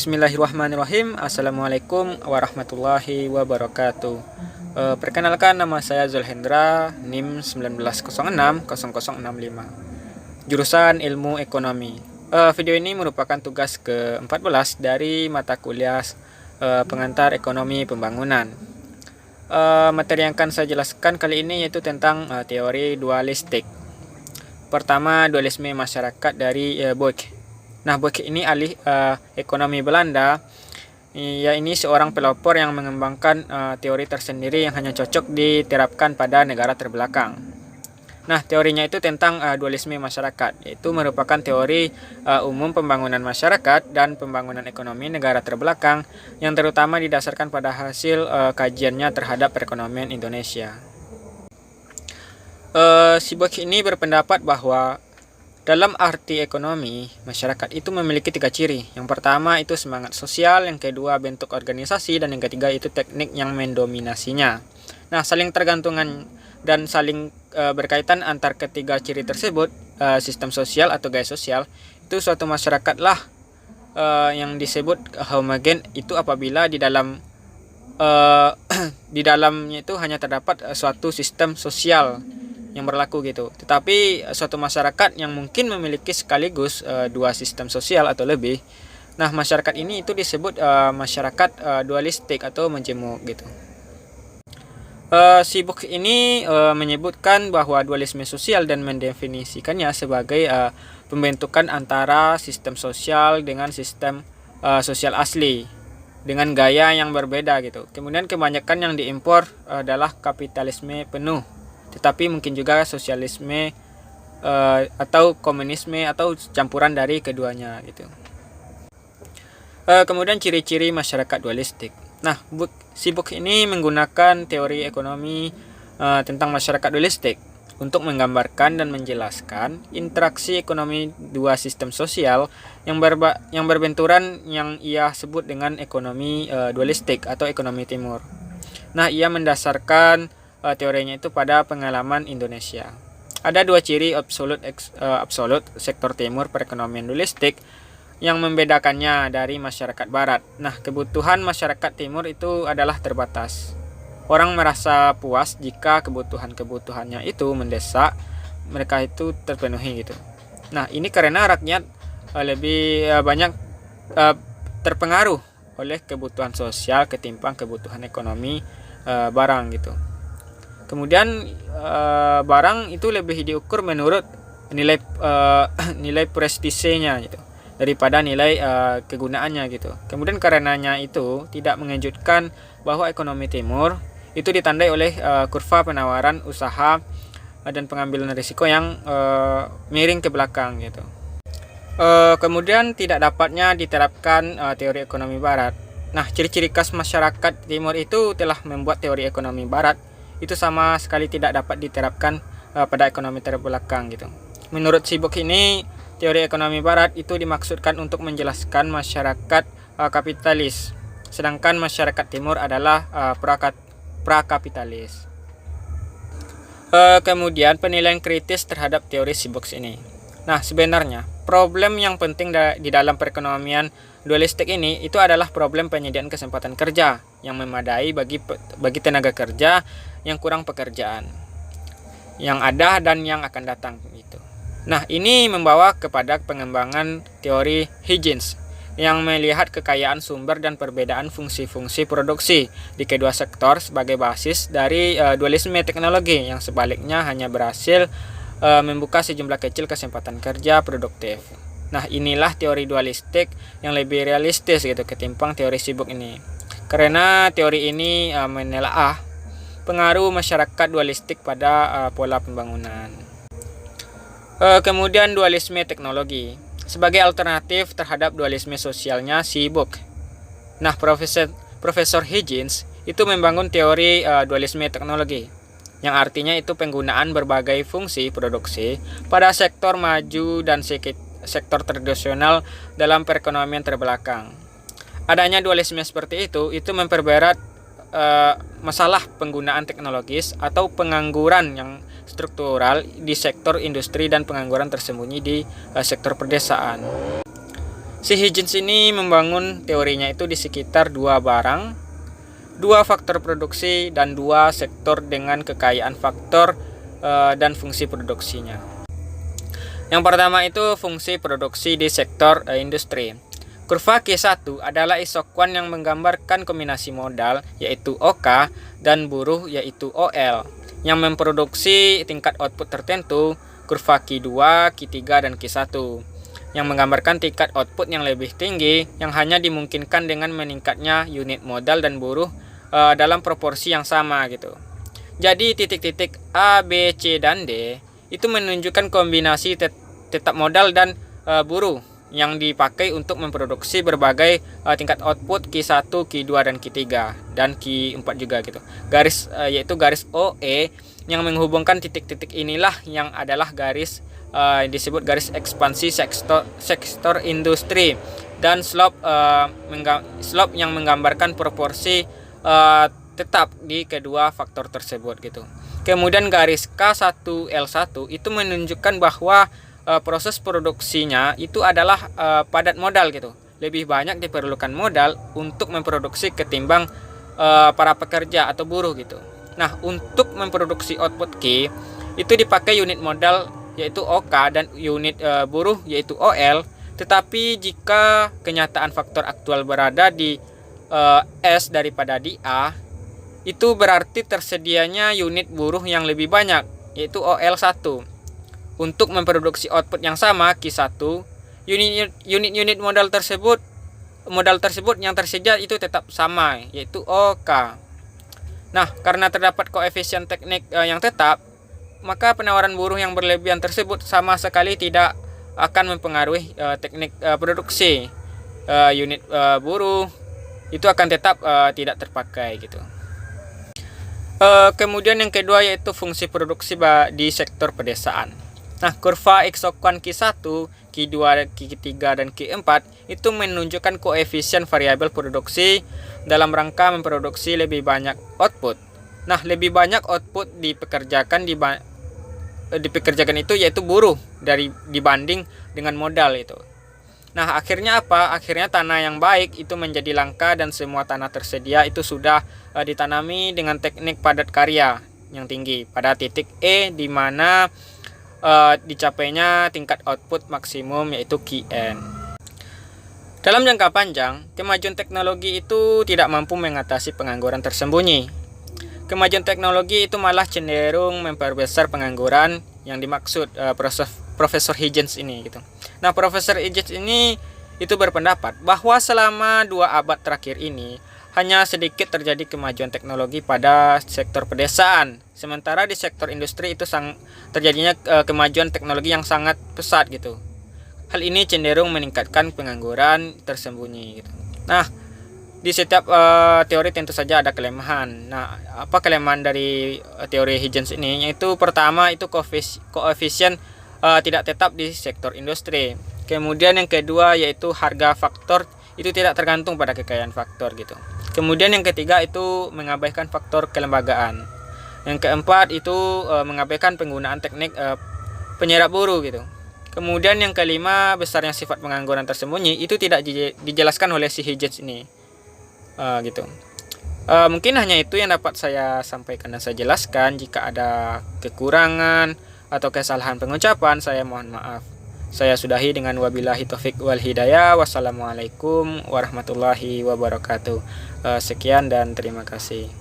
Bismillahirrahmanirrahim. Assalamualaikum warahmatullahi wabarakatuh. Perkenalkan, nama saya Zulhendra, NIM 19060065, jurusan Ilmu Ekonomi. Video ini merupakan tugas ke-14 dari mata kuliah pengantar Ekonomi Pembangunan. Materi yang akan saya jelaskan kali ini yaitu tentang teori dualistik. Pertama, dualisme masyarakat dari Boyk. Nah, Boyk ini ahli ekonomi Belanda. Ia ini seorang pelopor yang mengembangkan teori tersendiri yang hanya cocok diterapkan pada negara terbelakang. Nah, teorinya itu tentang dualisme masyarakat, yaitu merupakan teori umum pembangunan masyarakat dan pembangunan ekonomi negara terbelakang yang terutama didasarkan pada hasil kajiannya terhadap perekonomian Indonesia. Si Boyk ini berpendapat bahwa dalam arti ekonomi, masyarakat itu memiliki 3 ciri. Yang pertama itu semangat sosial, yang kedua bentuk organisasi, dan yang ketiga itu teknik yang mendominasinya. Nah, saling tergantungan dan saling berkaitan antar ketiga ciri tersebut, sistem sosial atau gaya sosial, itu suatu masyarakatlah yang disebut homogen itu apabila di dalamnya itu hanya terdapat suatu sistem sosial yang berlaku gitu. Tetapi suatu masyarakat yang mungkin memiliki sekaligus 2 sistem sosial atau lebih. Nah, masyarakat ini itu disebut masyarakat dualistik atau majemuk gitu. Si Boyk ini menyebutkan bahwa dualisme sosial dan mendefinisikannya sebagai pembentukan antara sistem sosial dengan sistem sosial asli dengan gaya yang berbeda gitu. Kemudian kebanyakan yang diimpor adalah kapitalisme penuh. Tetapi mungkin juga sosialisme atau komunisme atau campuran dari keduanya gitu. Kemudian ciri-ciri masyarakat dualistik. Nah, si Boyk ini menggunakan teori ekonomi tentang masyarakat dualistik untuk menggambarkan dan menjelaskan interaksi ekonomi 2 sistem sosial yang berbenturan yang ia sebut dengan ekonomi dualistik atau ekonomi timur. Nah, ia mendasarkan teorinya itu pada pengalaman Indonesia. Ada 2 ciri absolut sektor timur perekonomian dualistik yang membedakannya dari masyarakat barat. Nah, kebutuhan masyarakat timur itu adalah terbatas. Orang merasa puas jika kebutuhannya itu mendesak, mereka itu terpenuhi gitu. Nah, ini karena rakyat lebih banyak terpengaruh oleh kebutuhan sosial ketimbang kebutuhan ekonomi barang gitu. Kemudian barang itu lebih diukur menurut nilai prestisenya gitu daripada nilai kegunaannya gitu. Kemudian karenanya itu tidak mengejutkan bahwa ekonomi timur itu ditandai oleh kurva penawaran usaha dan pengambilan risiko yang miring ke belakang gitu. Kemudian tidak dapatnya diterapkan teori ekonomi barat. Nah, ciri-ciri khas masyarakat timur itu telah membuat teori ekonomi barat itu sama sekali tidak dapat diterapkan pada ekonomi terbelakang gitu. Menurut si Boyk ini, teori ekonomi barat itu dimaksudkan untuk menjelaskan masyarakat kapitalis, sedangkan masyarakat timur adalah prakapitalis. Kemudian penilaian kritis terhadap teori si Boyk ini. Nah, sebenarnya problem yang penting di dalam perekonomian dualistik ini itu adalah problem penyediaan kesempatan kerja yang memadai bagi tenaga kerja yang kurang pekerjaan yang ada dan yang akan datang gitu. Nah, ini membawa kepada pengembangan teori Huygens yang melihat kekayaan sumber dan perbedaan fungsi-fungsi produksi di kedua sektor sebagai basis dari dualisme teknologi yang sebaliknya hanya berhasil membuka sejumlah kecil kesempatan kerja produktif. Nah, inilah teori dualistik yang lebih realistis gitu ketimbang teori si Boyk ini. Karena teori ini menelaah pengaruh masyarakat dualistik pada pola pembangunan. Kemudian dualisme teknologi sebagai alternatif terhadap dualisme sosialnya si Boyk. Nah, Profesor Huygens itu membangun teori dualisme teknologi yang artinya itu penggunaan berbagai fungsi produksi pada sektor maju dan sektor tradisional dalam perekonomian terbelakang. Adanya dualisme seperti itu memperberat masalah penggunaan teknologis atau pengangguran yang struktural di sektor industri dan pengangguran tersembunyi di sektor pedesaan. Si Huygens ini membangun teorinya itu di sekitar dua barang, dua faktor produksi, dan dua sektor dengan kekayaan faktor dan fungsi produksinya. Yang pertama itu fungsi produksi di sektor industri. Kurva Q1 adalah isokuan yang menggambarkan kombinasi modal yaitu OK dan buruh yaitu OL yang memproduksi tingkat output tertentu. Kurva Q2, Q3, dan Q1 yang menggambarkan tingkat output yang lebih tinggi yang hanya dimungkinkan dengan meningkatnya unit modal dan buruh dalam proporsi yang sama gitu. Jadi titik-titik A, B, C, dan D itu menunjukkan kombinasi tetap modal dan buruh yang dipakai untuk memproduksi berbagai tingkat output Q1, Q2, dan Q3 dan Q4 juga gitu. Garis yaitu garis OE yang menghubungkan titik-titik inilah yang adalah garis disebut garis ekspansi sektor industri, dan slope yang menggambarkan proporsi tetap di kedua faktor tersebut gitu. Kemudian garis K1L1 itu menunjukkan bahwa proses produksinya itu adalah padat modal gitu. Lebih banyak diperlukan modal untuk memproduksi ketimbang para pekerja atau buruh gitu. Nah, untuk memproduksi output Q itu dipakai unit modal yaitu OK dan unit buruh yaitu OL. Tetapi jika kenyataan faktor aktual berada di S daripada di A, itu berarti tersedianya unit buruh yang lebih banyak yaitu OL1. Untuk memproduksi output yang sama Q1, unit modal tersebut yang tersedia itu tetap sama yaitu OK. Nah, karena terdapat koefisien teknik yang tetap, maka penawaran buruh yang berlebihan tersebut sama sekali tidak akan mempengaruhi teknik produksi. Unit buruh itu akan tetap tidak terpakai gitu. Kemudian yang kedua yaitu fungsi produksi di sektor pedesaan. Nah, kurva eksokuan Q1, Q2, Q3, dan Q4 itu menunjukkan koefisien variabel produksi dalam rangka memproduksi lebih banyak output. Nah, lebih banyak output dipekerjakan itu yaitu buruh dibanding dengan modal itu. Nah, akhirnya apa? Akhirnya tanah yang baik itu menjadi langka dan semua tanah tersedia itu sudah ditanami dengan teknik padat karya yang tinggi pada titik E di mana dicapainya tingkat output maksimum yaitu Qn. Dalam jangka panjang, kemajuan teknologi itu tidak mampu mengatasi pengangguran tersembunyi. Kemajuan teknologi itu malah cenderung memperbesar pengangguran yang dimaksud Profesor Huygens ini gitu. Nah, Profesor Huygens ini itu berpendapat bahwa selama 2 abad terakhir ini hanya sedikit terjadi kemajuan teknologi pada sektor pedesaan, sementara di sektor industri itu terjadinya kemajuan teknologi yang sangat pesat gitu. Hal ini cenderung meningkatkan pengangguran tersembunyi gitu. Nah, di setiap teori tentu saja ada kelemahan. Nah, apa kelemahan dari teori Huygens ini? Yaitu pertama itu koefisien tidak tetap di sektor industri. Kemudian yang kedua yaitu harga faktor itu tidak tergantung pada kekayaan faktor gitu. Kemudian yang ketiga itu mengabaikan faktor kelembagaan. Yang keempat itu mengabaikan penggunaan teknik penyerap buruh gitu. Kemudian yang kelima, besarnya sifat pengangguran tersembunyi itu tidak dijelaskan oleh si Huygens ini gitu. Mungkin hanya itu yang dapat saya sampaikan dan saya jelaskan. Jika ada kekurangan atau kesalahan pengucapan, saya mohon maaf. Saya sudahi dengan wabillahi taufik wal hidayah. Wassalamualaikum warahmatullahi wabarakatuh. Sekian dan terima kasih.